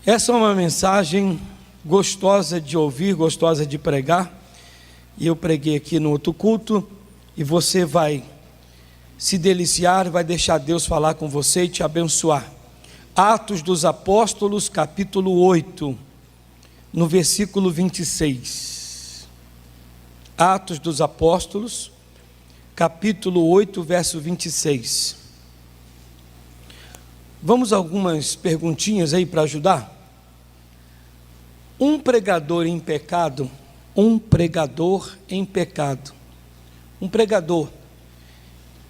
Essa é uma mensagem gostosa de ouvir, gostosa de pregar. E eu preguei aqui no outro culto, e você vai se deliciar, vai deixar Deus falar com você e te abençoar. Atos dos Apóstolos, capítulo 8, no versículo 26. Atos dos Apóstolos, capítulo 8, verso 26. Vamos a algumas perguntinhas aí para ajudar? Um pregador em pecado, um pregador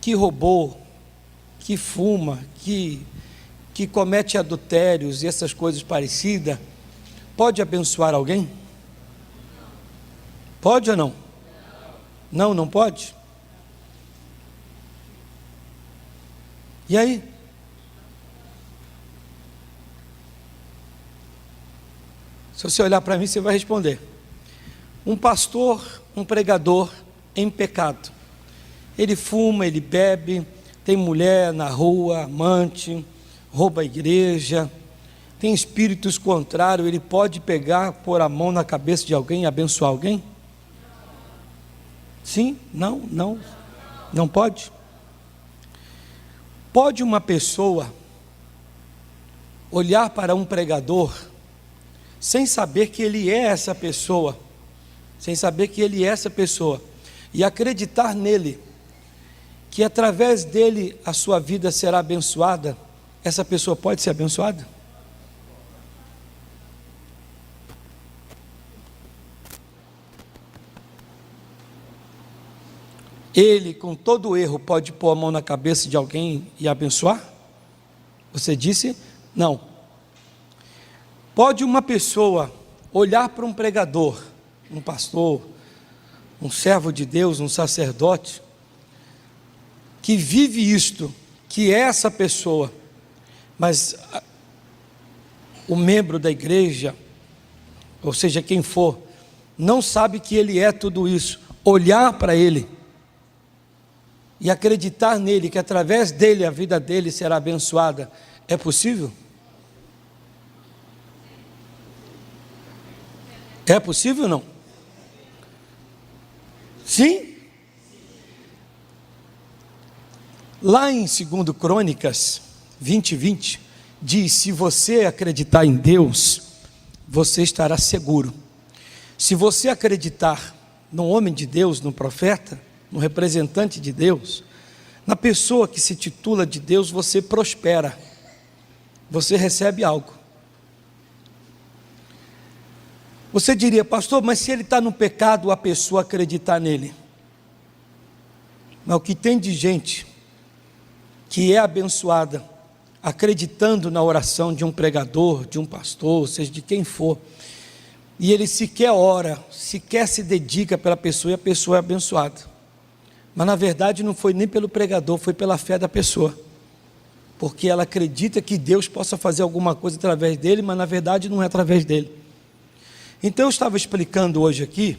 que roubou, que fuma, que comete adultérios e essas coisas parecidas, pode abençoar alguém? Pode ou não? Não, não pode? E aí? Se você olhar para mim, você vai responder. Um pastor, um pregador em pecado. Ele fuma, ele bebe, tem mulher na rua, amante, rouba a igreja, tem espíritos contrários, ele pode pegar, pôr a mão na cabeça de alguém e abençoar alguém? Sim? Não? Não? Não pode? Pode uma pessoa olhar para um pregador sem saber que ele é essa pessoa, e acreditar nele, que através dele a sua vida será abençoada? Essa pessoa pode ser abençoada? Ele, com todo erro, pode pôr a mão na cabeça de alguém e abençoar? Você disse não. Pode uma pessoa olhar para um pregador, um pastor, um servo de Deus, um sacerdote, que vive isto, que é essa pessoa, mas o membro da igreja, ou seja, quem for, não sabe que ele é tudo isso, olhar para ele e acreditar nele, que através dele a vida dele será abençoada, é possível? É possível ou não? Sim? Lá em 2 Crônicas 20:20, diz: se você acreditar em Deus, você estará seguro. Se você acreditar no homem de Deus, no profeta, no representante de Deus, na pessoa que se titula de Deus, você prospera, você recebe algo. Você diria: pastor, mas se ele está no pecado, a pessoa acreditar nele? Mas o que tem de gente que é abençoada, acreditando na oração de um pregador, de um pastor, seja de quem for, e ele sequer ora, sequer se dedica pela pessoa, e a pessoa é abençoada. Mas na verdade não foi nem pelo pregador, foi pela fé da pessoa, porque ela acredita que Deus possa fazer alguma coisa através dele, mas na verdade não é através dele. Então eu estava explicando hoje aqui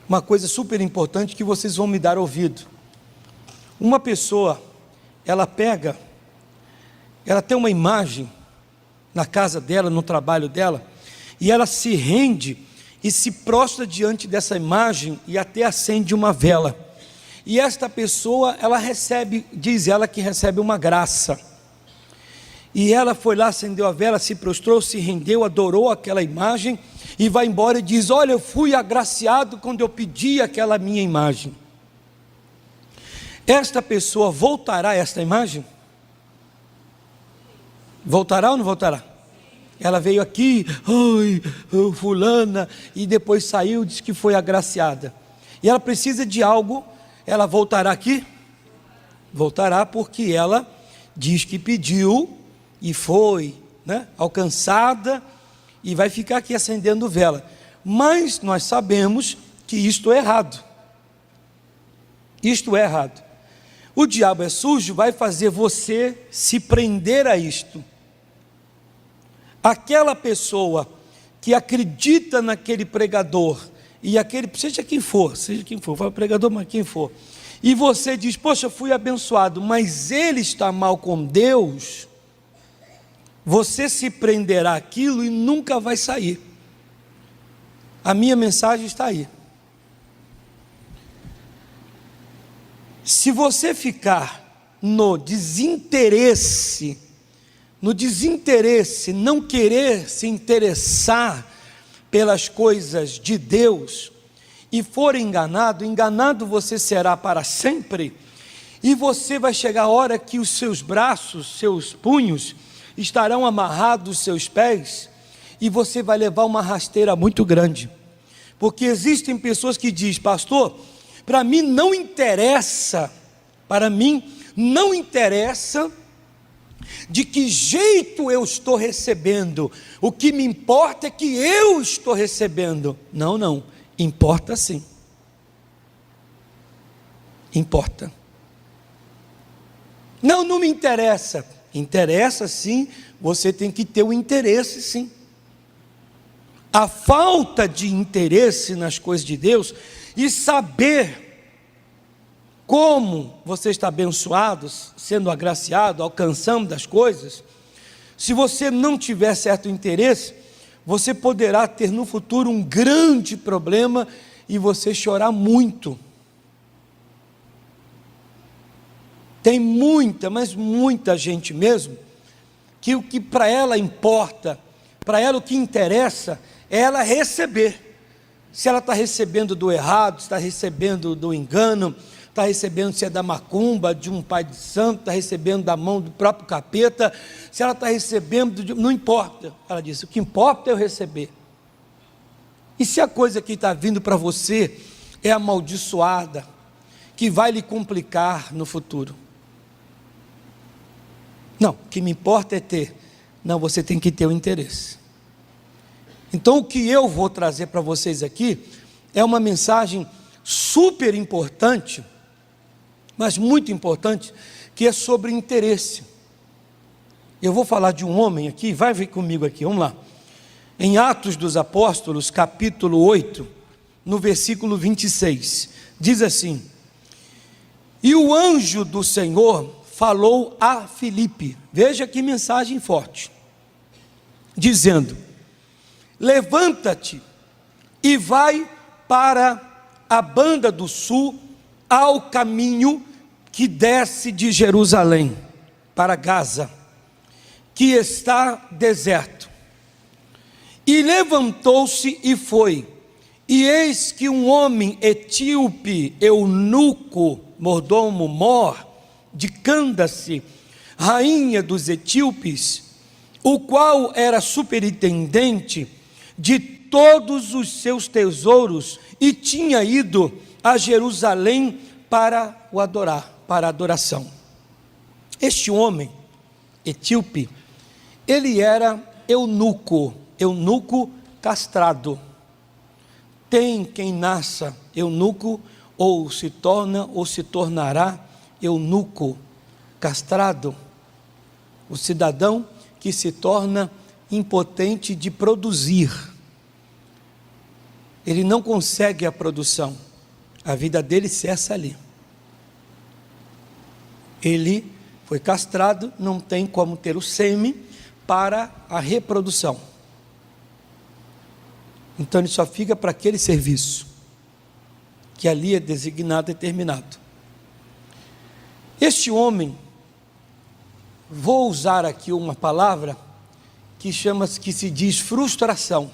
uma coisa super importante que vocês vão me dar ouvido. Uma pessoa, ela tem uma imagem na casa dela, no trabalho dela, e ela se rende e se prostra diante dessa imagem e até acende uma vela. E esta pessoa, ela recebe, diz ela que recebe uma graça. E ela foi lá, acendeu a vela, se prostrou, se rendeu, adorou aquela imagem e vai embora e diz: olha, eu fui agraciado quando eu pedi aquela minha imagem. Esta pessoa voltará a esta imagem? Voltará ou não voltará? Ela veio aqui, fulana, e depois saiu, disse que foi agraciada. E ela precisa de algo, ela voltará aqui? Voltará, porque ela diz que pediu e foi, alcançada, e vai ficar aqui acendendo vela. Mas nós sabemos que isto é errado. Isto é errado. O diabo é sujo, vai fazer você se prender a isto. Aquela pessoa que acredita naquele pregador, e aquele, seja quem for, vai o pregador, mas quem for, e você diz: poxa, fui abençoado, mas ele está mal com Deus, você se prenderá àquilo e nunca vai sair. A minha mensagem está aí. Se você ficar no desinteresse, não querer se interessar pelas coisas de Deus, e for enganado, enganado você será para sempre, e você vai chegar a hora que os seus braços, seus punhos, estarão amarrados aos seus pés, e você vai levar uma rasteira muito grande, porque existem pessoas que dizem: pastor, para mim não interessa de que jeito eu estou recebendo, o que me importa é que eu estou recebendo. Não, importa sim, importa. Não me interessa. Interessa sim, você tem que ter o interesse sim. A falta de interesse nas coisas de Deus e saber como você está abençoado, sendo agraciado, alcançando das coisas, se você não tiver certo interesse, você poderá ter no futuro um grande problema e você chorar muito. Tem muita, mas muita gente mesmo, que o que para ela importa, para ela o que interessa, é ela receber. Se ela está recebendo do errado, está recebendo do engano, está recebendo se é da macumba, de um pai de santo, está recebendo da mão do próprio capeta, se ela está recebendo, não importa. Ela disse: o que importa é eu receber. E se a coisa que está vindo para você é amaldiçoada, que vai lhe complicar no futuro? Não, o que me importa é ter. Não, você tem que ter o interesse. Então o que eu vou trazer para vocês aqui é uma mensagem super importante, mas muito importante, que é sobre interesse. Eu vou falar de um homem aqui, vai vir comigo aqui, vamos lá. Em Atos dos Apóstolos, capítulo 8, no versículo 26, diz assim: e o anjo do Senhor falou a Filipe, veja que mensagem forte, dizendo: levanta-te e vai para a banda do sul, ao caminho que desce de Jerusalém para Gaza, que está deserto. E levantou-se e foi, e eis que um homem etíope, eunuco, mordomo mor, de Cândace, rainha dos etíopes, o qual era superintendente de todos os seus tesouros, e tinha ido a Jerusalém para o adorar, para a adoração. Este homem etíope, ele era eunuco castrado. Tem quem nasça eunuco, ou se torna, ou se tornará eunuco castrado, o cidadão que se torna impotente de produzir. Ele não consegue a produção, a vida dele cessa ali. Ele foi castrado, não tem como ter o sêmen para a reprodução. Então ele só fica para aquele serviço, que ali é designado, determinado. Este homem, vou usar aqui uma palavra que se diz frustração.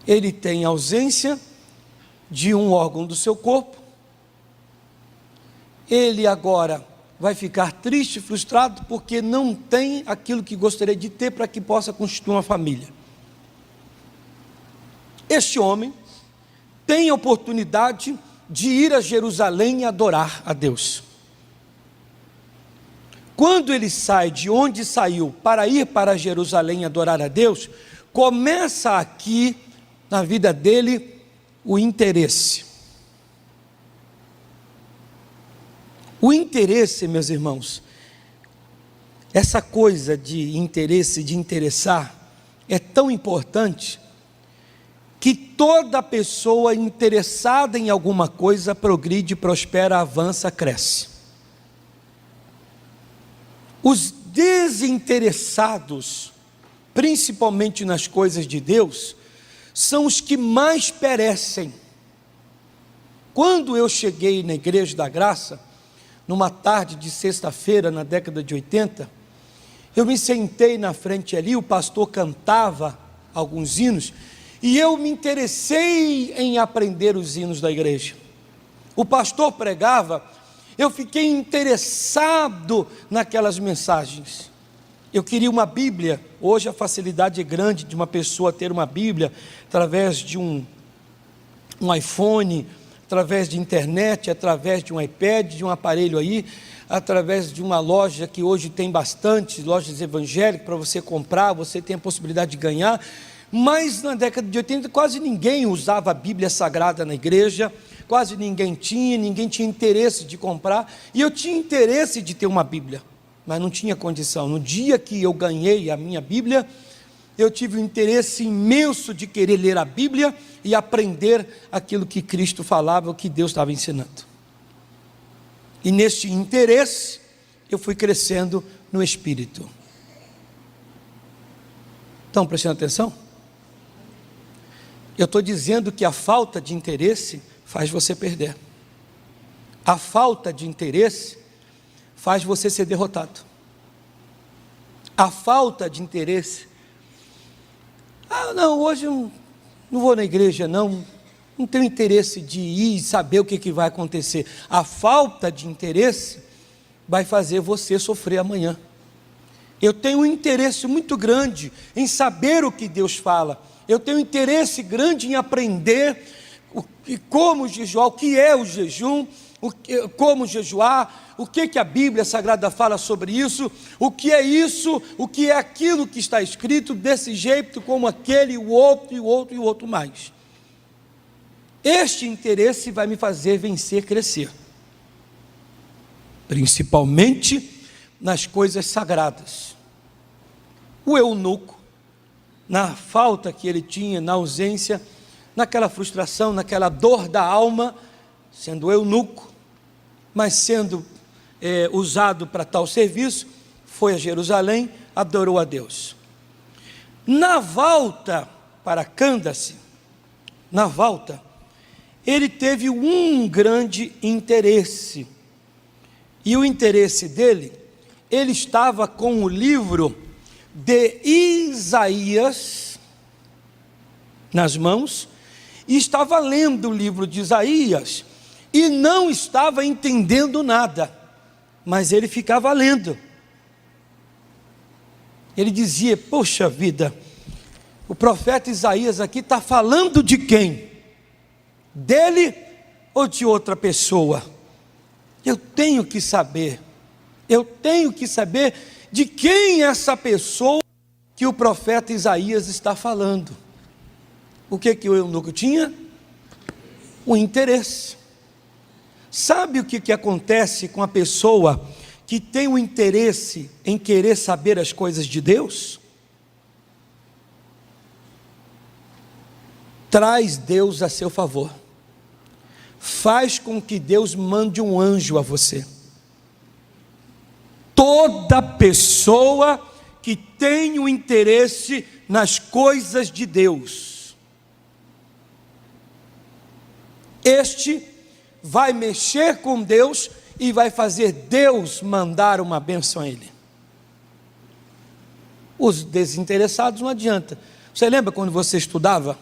Ele tem ausência de um órgão do seu corpo, ele agora vai ficar triste, frustrado, porque não tem aquilo que gostaria de ter para que possa constituir uma família. Este homem tem a oportunidade de ir a Jerusalém e adorar a Deus. Quando ele sai de onde saiu para ir para Jerusalém e adorar a Deus, começa aqui na vida dele o interesse. O interesse, meus irmãos, essa coisa de interesse, de interessar, é tão importante que toda pessoa interessada em alguma coisa progride, prospera, avança, cresce. Os desinteressados, principalmente nas coisas de Deus, são os que mais perecem. Quando eu cheguei na Igreja da Graça, numa tarde de sexta-feira, na década de 80, eu me sentei na frente ali, o pastor cantava alguns hinos, e eu me interessei em aprender os hinos da igreja. O pastor pregava, eu fiquei interessado naquelas mensagens. Eu queria uma Bíblia. Hoje a facilidade é grande de uma pessoa ter uma Bíblia através de um iPhone, através de internet, através de um iPad, de um aparelho aí, através de uma loja que hoje tem bastante, lojas evangélicas para você comprar, você tem a possibilidade de ganhar. Mas na década de 80 quase ninguém usava a Bíblia Sagrada na igreja, quase ninguém tinha interesse de comprar, e eu tinha interesse de ter uma Bíblia, mas não tinha condição. No dia que eu ganhei a minha Bíblia, eu tive um interesse imenso de querer ler a Bíblia e aprender aquilo que Cristo falava, o que Deus estava ensinando. E neste interesse, eu fui crescendo no Espírito. Estão prestando atenção? Eu estou dizendo que a falta de interesse faz você perder. A falta de interesse faz você ser derrotado. A falta de interesse, não, hoje eu não vou na igreja, não tenho interesse de ir e saber o que vai acontecer. A falta de interesse vai fazer você sofrer amanhã. Eu tenho um interesse muito grande em saber o que Deus fala. Eu tenho um interesse grande em aprender como jejuar, o que é o jejum, como jejuar, o que a Bíblia Sagrada fala sobre isso, o que é isso, o que é aquilo que está escrito, desse jeito, como aquele, o outro, e o outro, e o outro mais. Este interesse vai me fazer vencer, crescer, principalmente nas coisas sagradas. O eunuco, na falta que ele tinha, na ausência, naquela frustração, naquela dor da alma, sendo eunuco, mas sendo usado para tal serviço, foi a Jerusalém, adorou a Deus. Na volta para Candace, ele teve um grande interesse, e o interesse dele, ele estava com o livro de Isaías nas mãos, e estava lendo o livro de Isaías, e não estava entendendo nada, mas ele ficava lendo. Ele dizia: poxa vida, o profeta Isaías aqui está falando de quem? Dele ou de outra pessoa? Eu tenho que saber de quem é essa pessoa que o profeta Isaías está falando. O que o eunuco tinha? O interesse. Sabe o que acontece com a pessoa que tem o interesse em querer saber as coisas de Deus? Traz Deus a seu favor. Faz com que Deus mande um anjo a você. Toda pessoa que tem o interesse nas coisas de Deus, este vai mexer com Deus e vai fazer Deus mandar uma bênção a ele. Os desinteressados não adianta. Você lembra quando você estudava?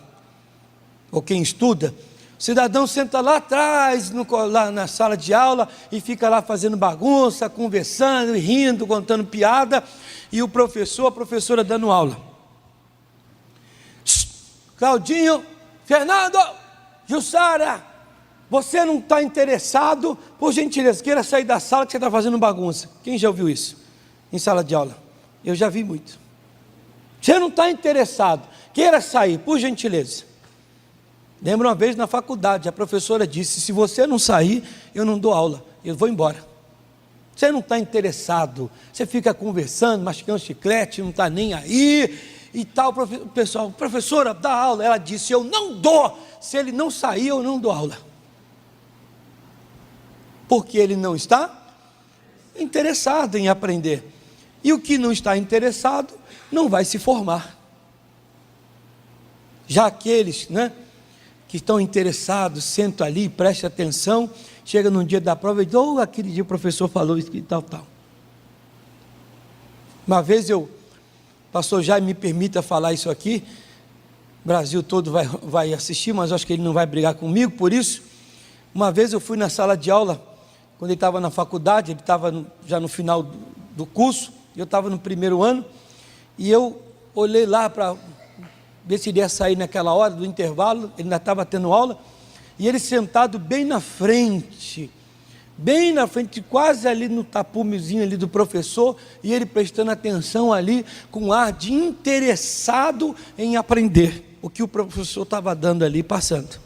Ou quem estuda? O cidadão senta lá atrás, lá na sala de aula, e fica lá fazendo bagunça, conversando, rindo, contando piada, e o professor, a professora dando aula. Claudinho, Fernando, Jussara, você não está interessado? Por gentileza, queira sair da sala que você está fazendo bagunça. Quem já ouviu isso em sala de aula? Eu já vi muito. Você não está interessado, queira sair, por gentileza. Lembro uma vez na faculdade, a professora disse: se você não sair, eu não dou aula, eu vou embora. Você não está interessado, você fica conversando, mastigando chiclete, não está nem aí, e tal. O pessoal: professora, dá aula. Ela disse: eu não dou, se ele não sair, eu não dou aula. Porque ele não está interessado em aprender. E o que não está interessado não vai se formar. Já aqueles, que estão interessados, sentam ali, prestem atenção, chega no dia da prova e diz, aquele dia o professor falou isso e tal. Uma vez pastor Jaime me permita falar isso aqui, o Brasil todo vai assistir, mas acho que ele não vai brigar comigo por isso. Uma vez eu fui na sala de aula, quando ele estava na faculdade, ele estava já no final do curso, eu estava no primeiro ano, e eu olhei lá para ver se ele ia sair naquela hora do intervalo, ele ainda estava tendo aula, e ele sentado bem na frente, quase ali no tapumezinho ali do professor, e ele prestando atenção ali, com ar de interessado em aprender o que o professor estava dando ali, passando.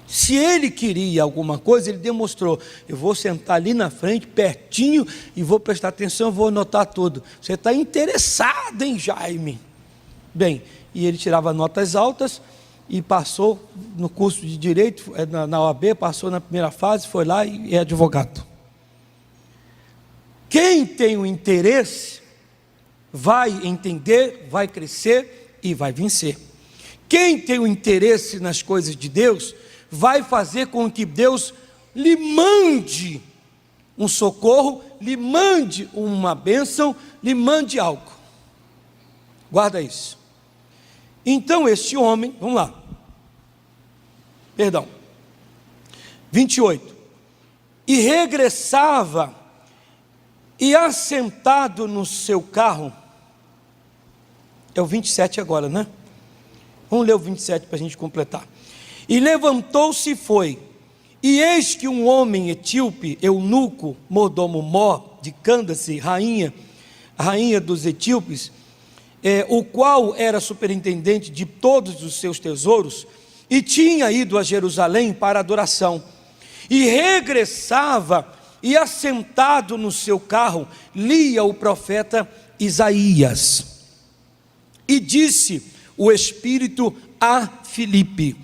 Se ele queria alguma coisa, ele demonstrou, eu vou sentar ali na frente, pertinho, e vou prestar atenção, vou anotar tudo. Você está interessado em Jaime? Bem, e ele tirava notas altas, e passou no curso de Direito, na OAB, passou na primeira fase, foi lá e é advogado. Quem tem o interesse, vai entender, vai crescer e vai vencer. Quem tem o interesse nas coisas de Deus, vai fazer com que Deus lhe mande um socorro, lhe mande uma bênção, lhe mande algo. Guarda isso. Então este homem, vamos lá, 28, e regressava, e assentado no seu carro, é o 27 agora, Vamos ler o 27 para a gente completar. E levantou-se e foi, e eis que um homem etíope, eunuco, mordomo Mó, de Cândace, rainha dos etíopes, o qual era superintendente de todos os seus tesouros, e tinha ido a Jerusalém para adoração, e regressava, e assentado no seu carro, lia o profeta Isaías, e disse o Espírito a Filipe,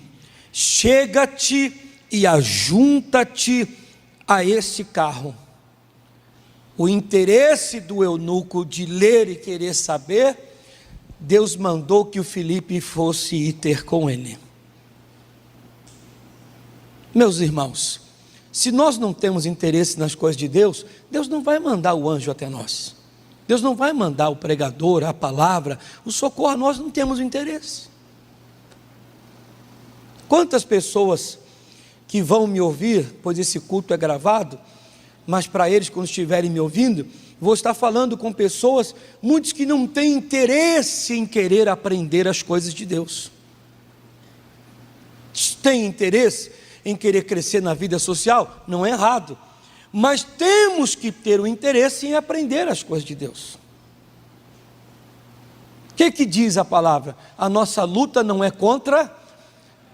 chega-te e ajunta-te a esse carro. O interesse do eunuco de ler e querer saber, Deus mandou que o Filipe fosse ir ter com ele. Meus irmãos, se nós não temos interesse nas coisas de Deus, Deus não vai mandar o anjo até nós. Deus não vai mandar o pregador, a palavra, o socorro, nós não temos interesse. Quantas pessoas que vão me ouvir, pois esse culto é gravado, mas para eles, quando estiverem me ouvindo, vou estar falando com pessoas, muitos que não têm interesse em querer aprender as coisas de Deus. Têm interesse em querer crescer na vida social? Não é errado, mas temos que ter o interesse em aprender as coisas de Deus. O que diz a palavra? A nossa luta não é contra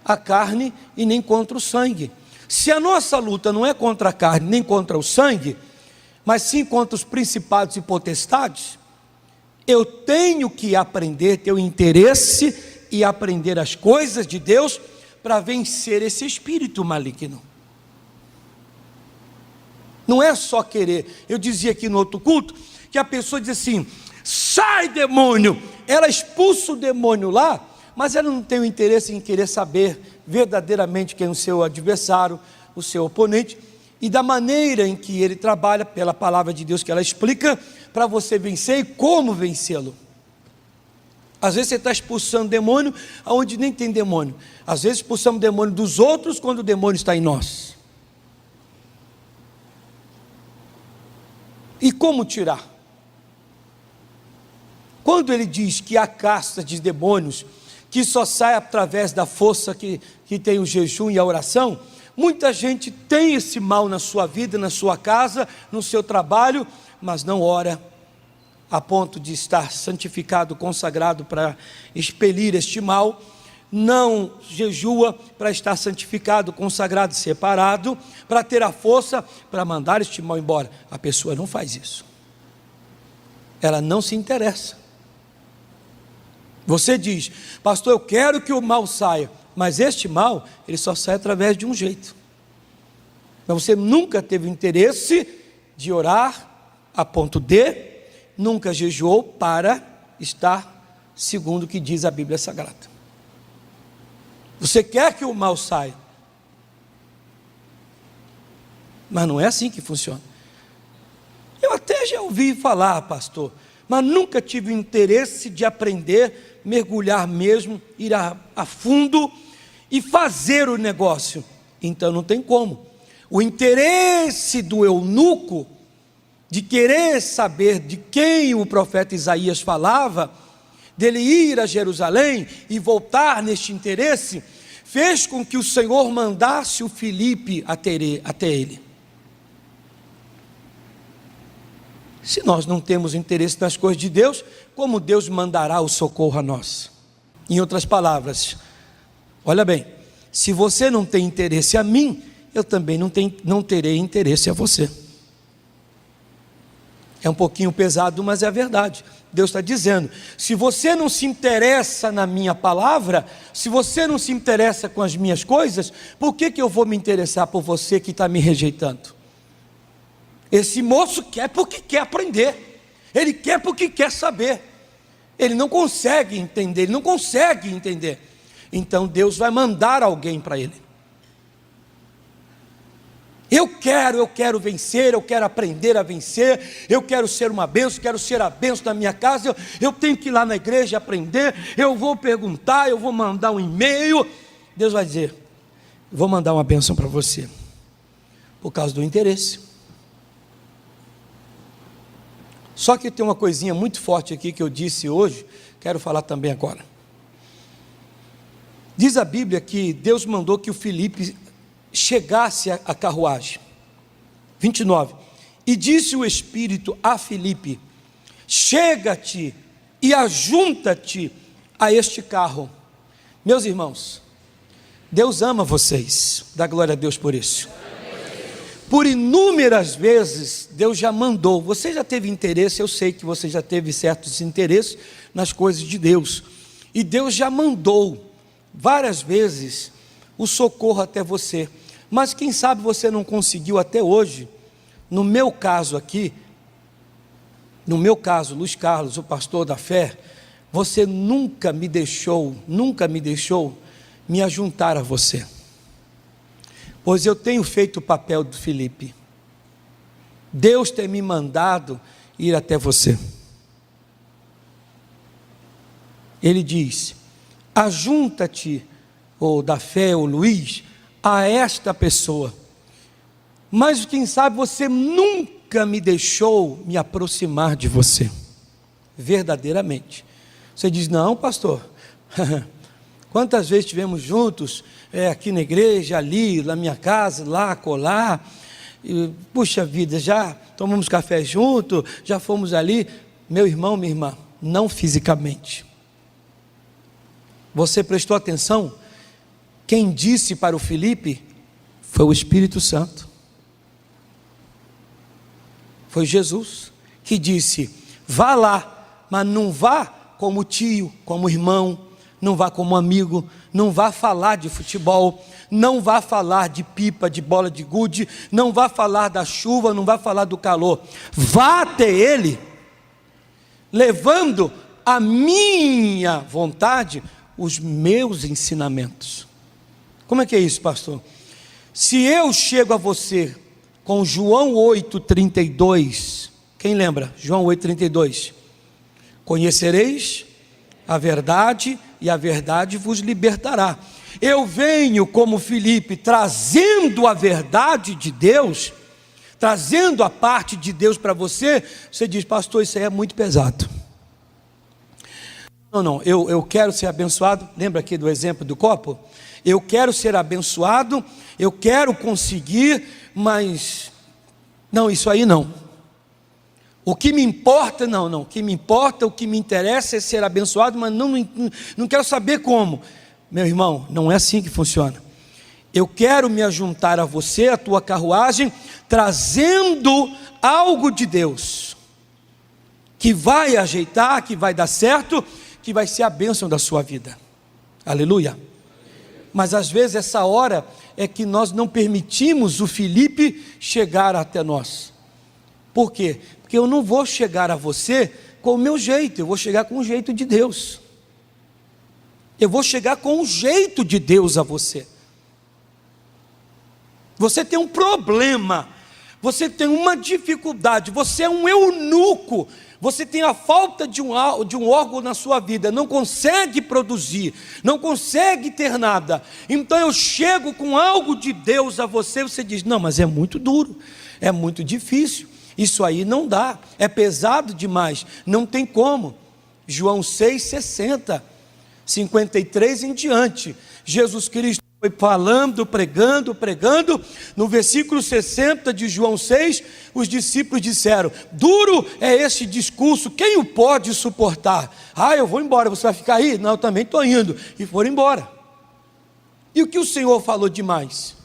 a carne e nem contra o sangue. Se a nossa luta não é contra a carne nem contra o sangue, mas sim contra os principados e potestades, eu tenho que aprender, ter o interesse e aprender as coisas de Deus para vencer esse espírito maligno. Não é só querer. Eu dizia aqui no outro culto que a pessoa diz assim: sai demônio, ela expulsa o demônio lá, mas ela não tem o interesse em querer saber verdadeiramente quem é o seu adversário, o seu oponente, e da maneira em que ele trabalha, pela palavra de Deus que ela explica, para você vencer e como vencê-lo. Às vezes você está expulsando demônio onde nem tem demônio. Às vezes expulsamos demônio dos outros quando o demônio está em nós. E como tirar? Quando ele diz que há casta de demônios que só sai através da força que tem o jejum e a oração, muita gente tem esse mal na sua vida, na sua casa, no seu trabalho, mas não ora a ponto de estar santificado, consagrado para expelir este mal, não jejua para estar santificado, consagrado, separado, para ter a força para mandar este mal embora. A pessoa não faz isso, ela não se interessa. Você diz: pastor, eu quero que o mal saia, mas este mal, ele só sai através de um jeito. Mas você nunca teve interesse de orar, a ponto de, nunca jejuou para estar segundo o que diz a Bíblia Sagrada. Você quer que o mal saia, mas não é assim que funciona. Eu até já ouvi falar, pastor, mas nunca tive o interesse de aprender, mergulhar mesmo, ir a fundo e fazer o negócio. Então não tem como. O interesse do eunuco, de querer saber de quem o profeta Isaías falava, dele ir a Jerusalém e voltar neste interesse, fez com que o Senhor mandasse o Filipe até ele. Se nós não temos interesse nas coisas de Deus, como Deus mandará o socorro a nós? Em outras palavras, olha bem, se você não tem interesse a mim, eu também não terei interesse a você. É um pouquinho pesado, mas é a verdade. Deus está dizendo, se você não se interessa na minha palavra, se você não se interessa com as minhas coisas, por que eu vou me interessar por você que está me rejeitando? Esse moço quer porque quer aprender, ele quer porque quer saber, ele não consegue entender, então Deus vai mandar alguém para ele. Eu quero vencer, eu quero aprender a vencer, eu quero ser uma bênção, quero ser a bênção da minha casa, eu tenho que ir lá na igreja aprender, eu vou perguntar, eu vou mandar um e-mail. Deus vai dizer, vou mandar uma bênção para você, por causa do interesse. Só que tem uma coisinha muito forte aqui que eu disse hoje, quero falar também agora. Diz a Bíblia que Deus mandou que o Filipe chegasse à carruagem. 29. E disse o Espírito a Filipe: chega-te e ajunta-te a este carro. Meus irmãos, Deus ama vocês, dá glória a Deus por isso. Por inúmeras vezes Deus já mandou, você já teve interesse, eu sei que você já teve certos interesses nas coisas de Deus, e Deus já mandou várias vezes o socorro até você, mas quem sabe você não conseguiu até hoje. No meu caso aqui, Luiz Carlos, o pastor da fé, você nunca me deixou me ajuntar a você, pois eu tenho feito o papel do Filipe. Deus tem me mandado ir até você. Ele diz: ajunta-te, ou da fé, ou Luiz, a esta pessoa. Mas quem sabe você nunca me deixou me aproximar de você, verdadeiramente. Você diz: não, pastor, quantas vezes estivemos juntos, aqui na igreja, ali, na minha casa, lá, acolá, e, puxa vida, já tomamos café junto, já fomos ali. Meu irmão, minha irmã, não fisicamente. Você prestou atenção? Quem disse para o Filipe foi o Espírito Santo, foi Jesus que disse: vá lá, mas não vá como tio, como irmão, não vá como amigo, não vá falar de futebol, não vá falar de pipa, de bola de gude, não vá falar da chuva, não vá falar do calor. Vá até ele, levando a minha vontade, os meus ensinamentos. Como é que é isso, pastor? Se eu chego a você com João 8,32, quem lembra? João 8,32. Conhecereis a verdade, e a verdade vos libertará. Eu venho como Filipe, trazendo a verdade de Deus, trazendo a parte de Deus para você. Você diz: pastor, isso aí é muito pesado. Não, eu quero ser abençoado. Lembra aqui do exemplo do copo? Eu quero ser abençoado, eu quero conseguir, mas não, isso aí não. O que me importa, o que me importa, o que me interessa é ser abençoado, mas não quero saber como. Meu irmão, não é assim que funciona. Eu quero me ajuntar a você, a tua carruagem, trazendo algo de Deus, que vai ajeitar, que vai dar certo, que vai ser a bênção da sua vida. Aleluia. Mas às vezes essa hora é que nós não permitimos o Filipe chegar até nós. Por quê? Porque porque eu não vou chegar a você com o meu jeito, eu vou chegar com o jeito de Deus. Eu vou chegar com o jeito de Deus a você. Você tem um problema, você tem uma dificuldade, você é um eunuco, você tem a falta de um órgão na sua vida, não consegue produzir, não consegue ter nada. Então eu chego com algo de Deus a você, você diz: não, mas é muito duro, é muito difícil, isso aí não dá, é pesado demais, não tem como. João 6,60, 53 em diante, Jesus Cristo foi falando, pregando, no versículo 60 de João 6, os discípulos disseram: duro é esse discurso, quem o pode suportar? Ah, eu vou embora, você vai ficar aí? Não, eu também estou indo, e foram embora. E o que o Senhor falou demais?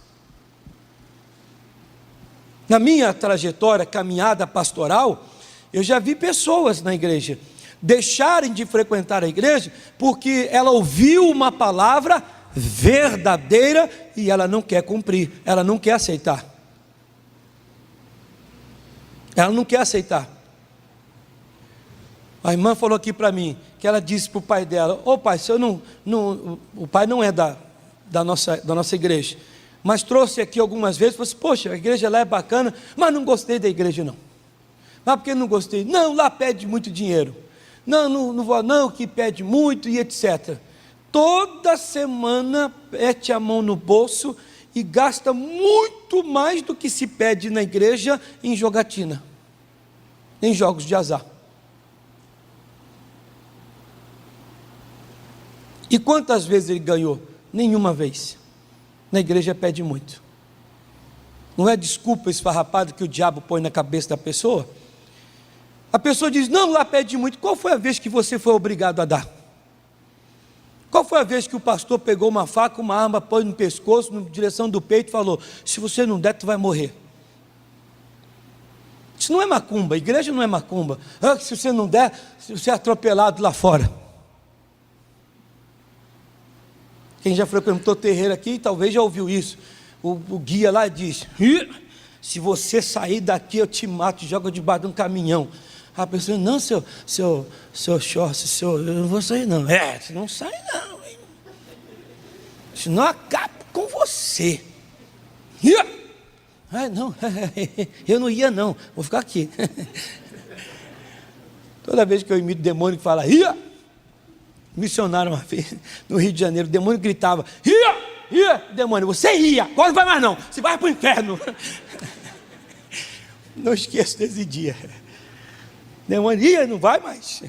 Na minha trajetória, caminhada pastoral, eu já vi pessoas na igreja deixarem de frequentar a igreja, porque ela ouviu uma palavra verdadeira e ela não quer cumprir, ela não quer aceitar. Ela não quer aceitar. A irmã falou aqui para mim, que ela disse para o pai dela: ô pai, se eu não, o pai não é da nossa igreja, mas trouxe aqui algumas vezes, falou assim: poxa, a igreja lá é bacana, mas não gostei da igreja não. Mas por que não gostei? Não, lá pede muito dinheiro. Não vou não, que pede muito e etc. Toda semana mete a mão no bolso e gasta muito mais do que se pede na igreja em jogatina, em jogos de azar. E quantas vezes ele ganhou? Nenhuma vez. Na igreja pede muito. Não é desculpa esfarrapada que o diabo põe na cabeça da pessoa? A pessoa diz: não, lá pede muito. Qual foi a vez que você foi obrigado a dar? Qual foi a vez que o pastor pegou uma faca, uma arma, pôs no pescoço, na direção do peito e falou: se você não der, tu vai morrer? Isso não é macumba, a igreja não é macumba. Ah, se você não der, você é atropelado lá fora. Quem já frequentou terreiro aqui, talvez já ouviu isso. O guia lá diz: se você sair daqui, eu te mato, joga debaixo de um caminhão. A pessoa: não, seu Chorce, eu não vou sair não. Você não sai não, hein? Senão eu acabo com você. Não, eu não ia não, vou ficar aqui. Toda vez que eu imito demônio que fala missionário uma vez no Rio de Janeiro, o demônio gritava: demônio, você ia, agora não vai mais não, você vai para o inferno. Não esqueço desse dia. Demônio, não vai mais.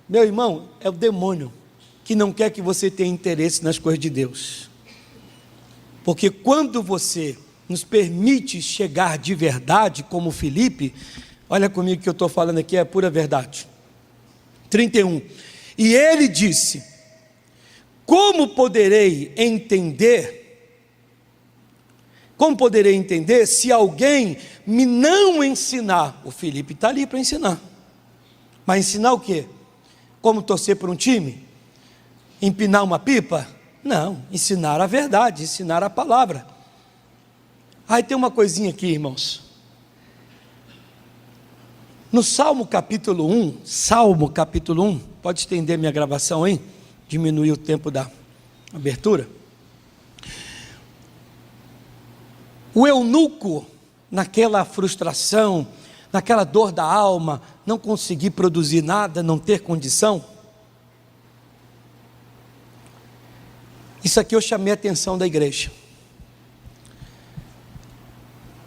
Meu irmão, é o demônio que não quer que você tenha interesse nas coisas de Deus. Porque quando você nos permite chegar de verdade, como Filipe, olha comigo que eu estou falando aqui, é pura verdade. 31. E ele disse: como poderei entender se alguém me não ensinar? O Filipe está ali para ensinar. Mas ensinar o quê? Como torcer por um time? Empinar uma pipa? Não, ensinar a verdade, ensinar a palavra. Aí tem uma coisinha aqui, irmãos. No Salmo capítulo 1, pode estender minha gravação, hein? Diminuir o tempo da abertura. O eunuco, naquela frustração, naquela dor da alma, não conseguir produzir nada, não ter condição. Isso aqui eu chamei a atenção da igreja.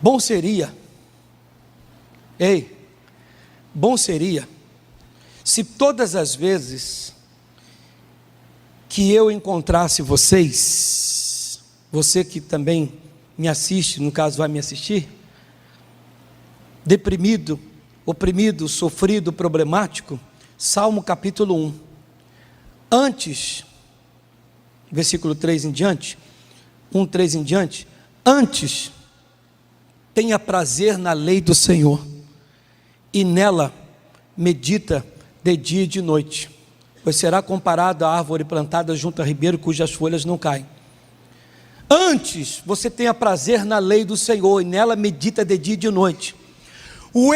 Bom seria se todas as vezes que eu encontrasse vocês, você que também me assiste, no caso vai me assistir, deprimido, oprimido, sofrido, problemático, Salmo capítulo 1, antes, versículo 3 em diante, 1:3 em diante, antes, tenha prazer na lei do Senhor, e nela medita de dia e de noite, pois será comparado à árvore plantada junto a ribeiro, cujas folhas não caem. Antes você tenha prazer na lei do Senhor, e nela medita de dia e de noite. O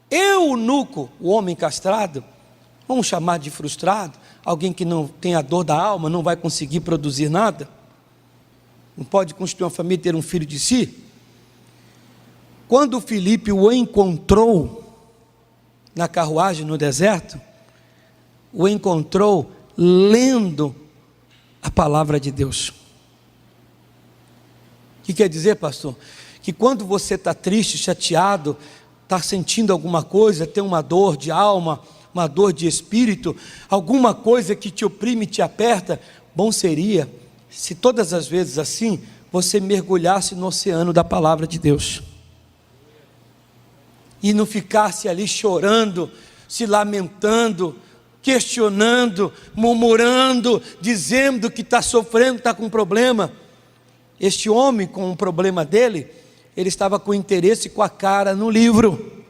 eunuco, o homem castrado, vamos chamar de frustrado, alguém que não tem a dor da alma, não vai conseguir produzir nada, não pode construir uma família e ter um filho de si. Quando Filipe o encontrou na carruagem no deserto, o encontrou lendo a palavra de Deus. O que quer dizer, pastor? Que quando você está triste, chateado, está sentindo alguma coisa, tem uma dor de alma, uma dor de espírito, alguma coisa que te oprime, te aperta, bom seria se todas as vezes assim, você mergulhasse no oceano da palavra de Deus, e não ficasse ali chorando, se lamentando, questionando, murmurando, dizendo que está sofrendo, está com problema. Este homem, com o problema dele, ele estava com interesse, com a cara no livro.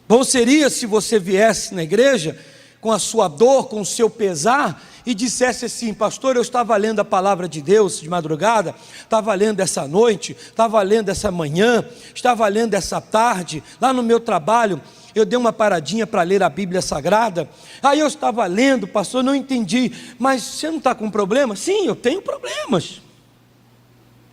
Bom seria se você viesse na igreja com a sua dor, com o seu pesar, e dissesse assim: pastor, eu estava lendo a palavra de Deus de madrugada, estava lendo essa noite, estava lendo essa manhã, estava lendo essa tarde, lá no meu trabalho, eu dei uma paradinha para ler a Bíblia Sagrada, aí eu estava lendo, pastor, não entendi, mas você não está com problema? Sim, eu tenho problemas,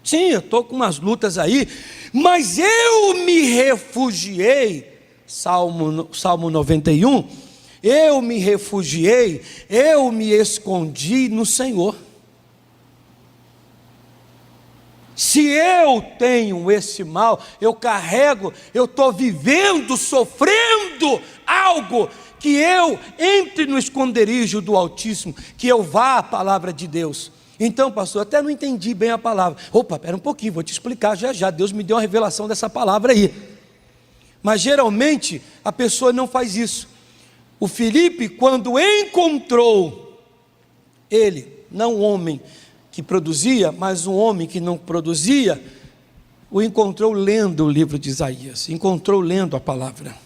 sim, eu estou com umas lutas aí, mas eu me refugiei, Salmo 91, eu me refugiei, eu me escondi no Senhor. Se eu tenho esse mal, eu carrego, eu estou vivendo, sofrendo algo, que eu entre no esconderijo do Altíssimo, que eu vá à palavra de Deus. Então, pastor, até não entendi bem a palavra. Opa, espera um pouquinho, vou te explicar já. Deus me deu uma revelação dessa palavra aí. Mas geralmente a pessoa não faz isso. O Filipe, quando encontrou ele, não um homem que produzia, mas um homem que não produzia, o encontrou lendo o livro de Isaías, encontrou lendo a palavra.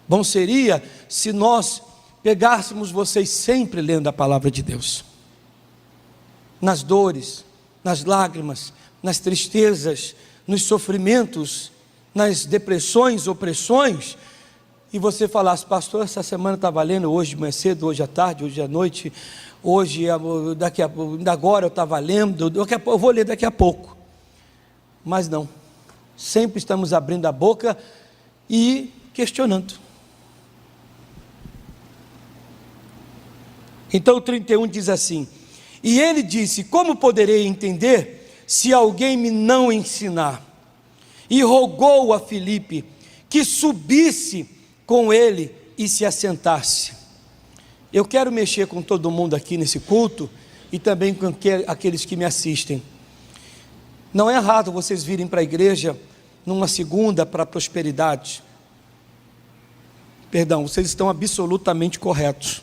Bom seria se nós pegássemos vocês sempre lendo a palavra de Deus, nas dores, nas lágrimas, nas tristezas, nos sofrimentos, nas depressões, opressões, e você falasse: pastor, essa semana estava lendo, hoje de manhã cedo, hoje à tarde, hoje à noite, hoje, ainda agora eu estava lendo, eu vou ler daqui a pouco. Mas não, sempre estamos abrindo a boca e questionando. Então o 31 diz assim: e ele disse: como poderei entender se alguém me não ensinar? E rogou a Filipe que subisse com ele e se assentasse. Eu quero mexer com todo mundo aqui nesse culto e também com aqueles que me assistem. Não é errado vocês virem para a igreja numa segunda para a prosperidade. Perdão, vocês estão absolutamente corretos.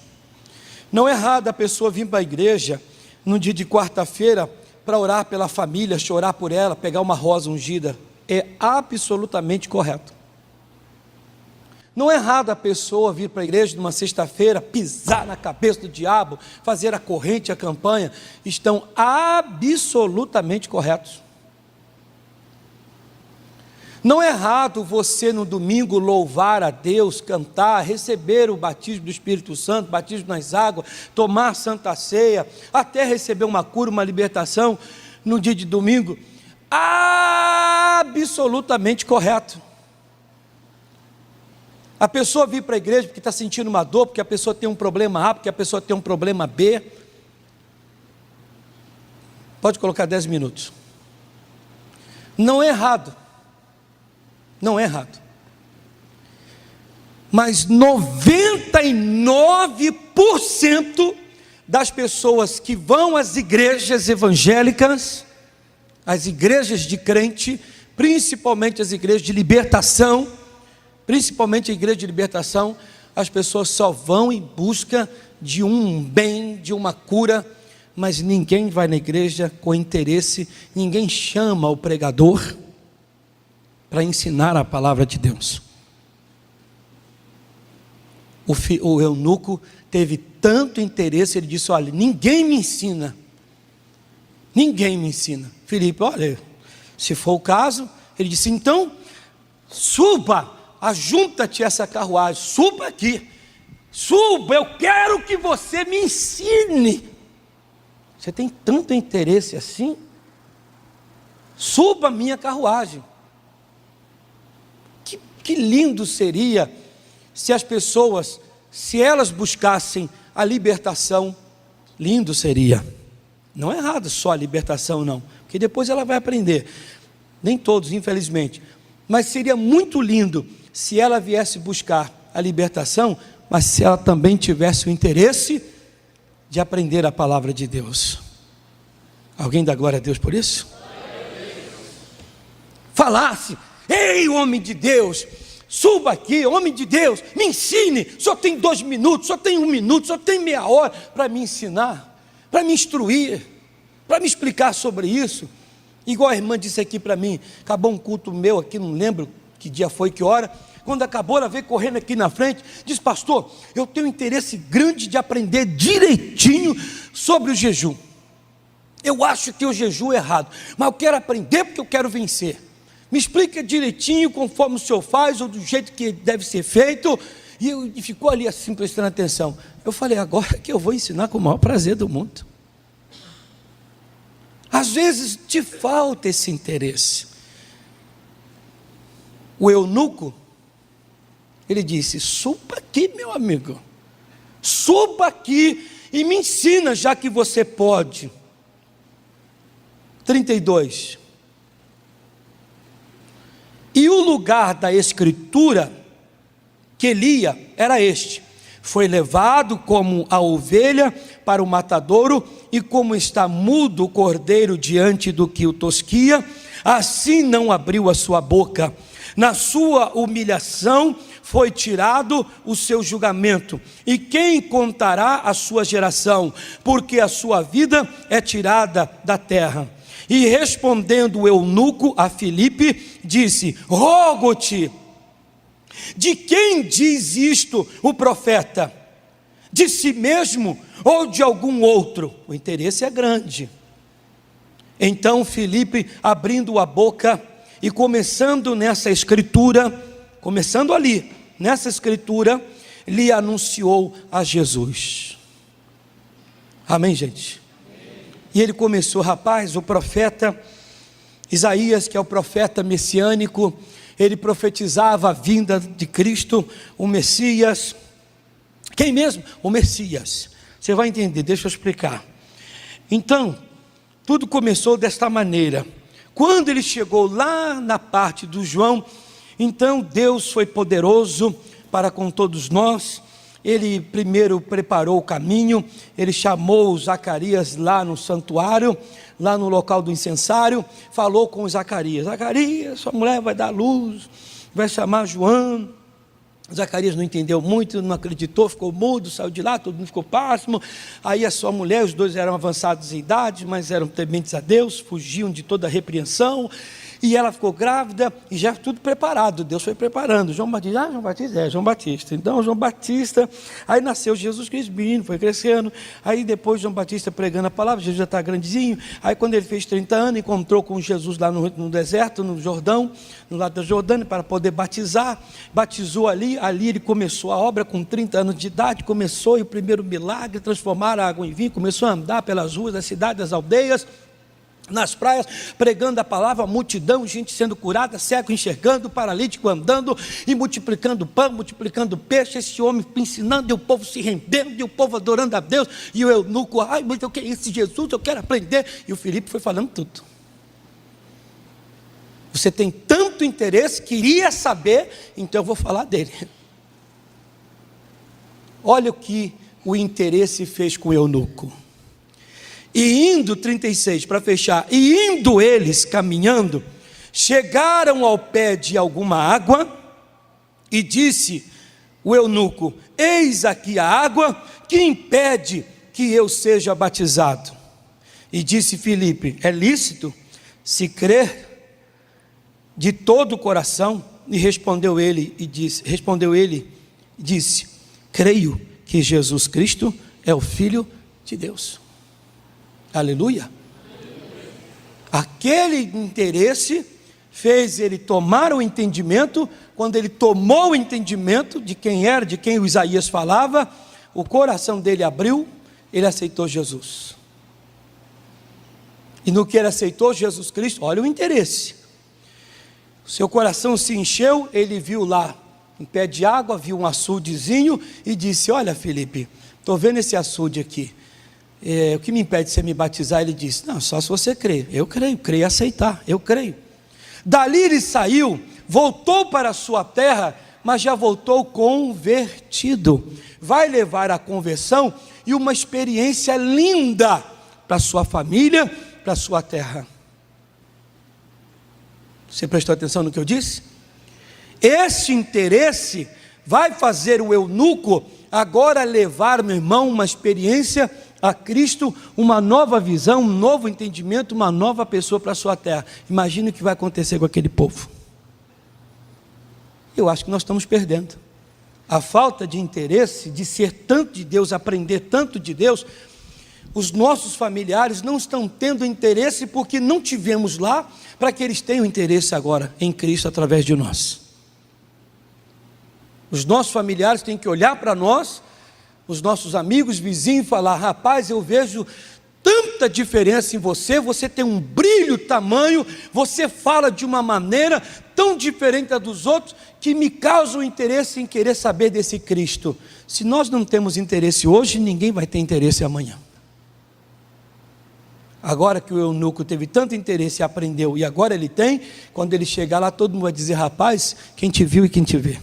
Não é errado a pessoa vir para a igreja no dia de quarta-feira para orar pela família, chorar por ela, pegar uma rosa ungida. É absolutamente correto. Não é errado a pessoa vir para a igreja numa sexta-feira, pisar na cabeça do diabo, fazer a corrente, a campanha. Estão absolutamente corretos. Não é errado você no domingo louvar a Deus, cantar, receber o batismo do Espírito Santo, batismo nas águas, tomar a Santa Ceia, até receber uma cura, uma libertação no dia de domingo. Absolutamente correto. A pessoa vir para a igreja porque está sentindo uma dor, porque a pessoa tem um problema A, porque a pessoa tem um problema B. Pode colocar 10 minutos. Não é errado. Não é errado. Mas 99% das pessoas que vão às igrejas evangélicas, às igrejas de crente, principalmente as igrejas de libertação, principalmente a igreja de libertação, as pessoas só vão em busca de um bem, de uma cura, mas ninguém vai na igreja com interesse, ninguém chama o pregador para ensinar a palavra de Deus. O eunuco teve tanto interesse, ele disse: olha, ninguém me ensina. Filipe, olha, se for o caso, ele disse: então, Suba, ajunta-te essa carruagem, suba aqui, suba, eu quero que você me ensine. Você tem tanto interesse assim? Suba a minha carruagem. Que lindo seria se as pessoas, se elas buscassem a libertação, lindo seria. Não é errado só a libertação não, porque depois ela vai aprender. Nem todos, infelizmente. Mas seria muito lindo se ela viesse buscar a libertação, mas se ela também tivesse o interesse de aprender a palavra de Deus. Alguém dá glória a Deus por isso? Falasse: ei, homem de Deus, suba aqui, homem de Deus, me ensine. Só tem 2 minutos, só tem 1 minuto, só tem meia hora para me ensinar, para me instruir, para me explicar sobre isso. Igual a irmã disse aqui para mim, acabou um culto meu aqui, não lembro que dia foi, que hora. Quando acabou, ela veio correndo aqui na frente, disse: pastor, eu tenho interesse grande de aprender direitinho sobre o jejum. Eu acho que o jejum é errado, mas eu quero aprender porque eu quero vencer. Me explica direitinho, conforme o senhor faz, ou do jeito que deve ser feito. E ficou ali assim, prestando atenção. Eu falei: agora que eu vou ensinar com o maior prazer do mundo. Às vezes te falta esse interesse. O eunuco, ele disse: suba aqui, meu amigo, suba aqui e me ensina, já que você pode. 32. E o lugar da escritura que lia era este: foi levado como a ovelha para o matadouro, e como está mudo o cordeiro diante do que o tosquia, assim não abriu a sua boca. Na sua humilhação foi tirado o seu julgamento. E quem contará a sua geração? Porque a sua vida é tirada da terra. E respondendo o eunuco a Filipe, disse: rogo-te, de quem diz isto o profeta? De si mesmo ou de algum outro? O interesse é grande. Então Filipe, abrindo a boca e começando nessa escritura, começando ali, nessa escritura, lhe anunciou a Jesus. Amém, gente? E ele começou: rapaz, o profeta Isaías, que é o profeta messiânico, ele profetizava a vinda de Cristo, o Messias. Quem mesmo? O Messias. Você vai entender, deixa eu explicar. Então, tudo começou desta maneira. Quando ele chegou lá na parte do João, então Deus foi poderoso para com todos nós. Ele primeiro preparou o caminho, ele chamou Zacarias lá no santuário, lá no local do incensário, falou com Zacarias: Zacarias, sua mulher vai dar luz, vai chamar João. Zacarias não entendeu muito, não acreditou, ficou mudo, saiu de lá, todo mundo ficou pasmo. Aí a sua mulher, os dois eram avançados em idade, mas eram tementes a Deus, fugiam de toda a repreensão. E ela ficou grávida, e já tudo preparado, Deus foi preparando. João Batista, João Batista, João Batista. Então João Batista, aí nasceu Jesus Cristo, menino, foi crescendo. Aí depois João Batista pregando a palavra, Jesus já está grandezinho. Aí quando ele fez 30 anos, encontrou com Jesus lá no deserto, no Jordão, no lado da Jordânia, para poder batizar. Batizou ali ele começou a obra com 30 anos de idade, começou, e o primeiro milagre, transformar a água em vinho, começou a andar pelas ruas da cidade, das aldeias, nas praias, pregando a palavra, multidão, gente sendo curada, cego enxergando, paralítico andando, e multiplicando pão, multiplicando peixe, esse homem ensinando, e o povo se rendendo, e o povo adorando a Deus, e o eunuco: ai, mas o que é isso, Jesus, eu quero aprender. E o Filipe foi falando tudo. Você tem tanto interesse, queria saber, então eu vou falar dele. Olha o que o interesse fez com o eunuco. E indo, 36, para fechar, e indo eles caminhando, chegaram ao pé de alguma água, e disse o eunuco: eis aqui a água, que impede que eu seja batizado? E disse Filipe: é lícito, se crer de todo o coração? E respondeu ele, disse: creio que Jesus Cristo é o Filho de Deus. Aleluia. Aquele interesse fez ele tomar o entendimento. Quando ele tomou o entendimento de quem era, de quem o Isaías falava, o coração dele abriu, ele aceitou Jesus. E no que ele aceitou Jesus Cristo, olha o interesse. Seu coração se encheu, ele viu lá, em pé de água, viu um açudezinho e disse: olha, Felipe, estou vendo esse açude aqui. O que me impede de você me batizar? Ele disse: não, só se você crer. Eu creio em aceitar, eu creio. Dali ele saiu, voltou para a sua terra, mas já voltou convertido. Vai levar a conversão e uma experiência linda para a sua família, para a sua terra. Você prestou atenção no que eu disse? Esse interesse vai fazer o eunuco agora levar, meu irmão, uma experiência a Cristo, uma nova visão, um novo entendimento, uma nova pessoa para a sua terra. Imagine o que vai acontecer com aquele povo. Eu acho que nós estamos perdendo. A falta de interesse, de ser tanto de Deus, aprender tanto de Deus, os nossos familiares não estão tendo interesse porque não tivemos lá, para que eles tenham interesse agora em Cristo através de nós. Os nossos familiares têm que olhar para nós, os nossos amigos, vizinhos, e falar: rapaz, eu vejo tanta diferença em você, você tem um brilho tamanho, você fala de uma maneira tão diferente da dos outros, que me causa o interesse em querer saber desse Cristo. Se nós não temos interesse hoje, ninguém vai ter interesse amanhã. Agora que o eunuco teve tanto interesse e aprendeu, e agora ele tem, quando ele chegar lá, todo mundo vai dizer: rapaz, quem te viu e quem te vê.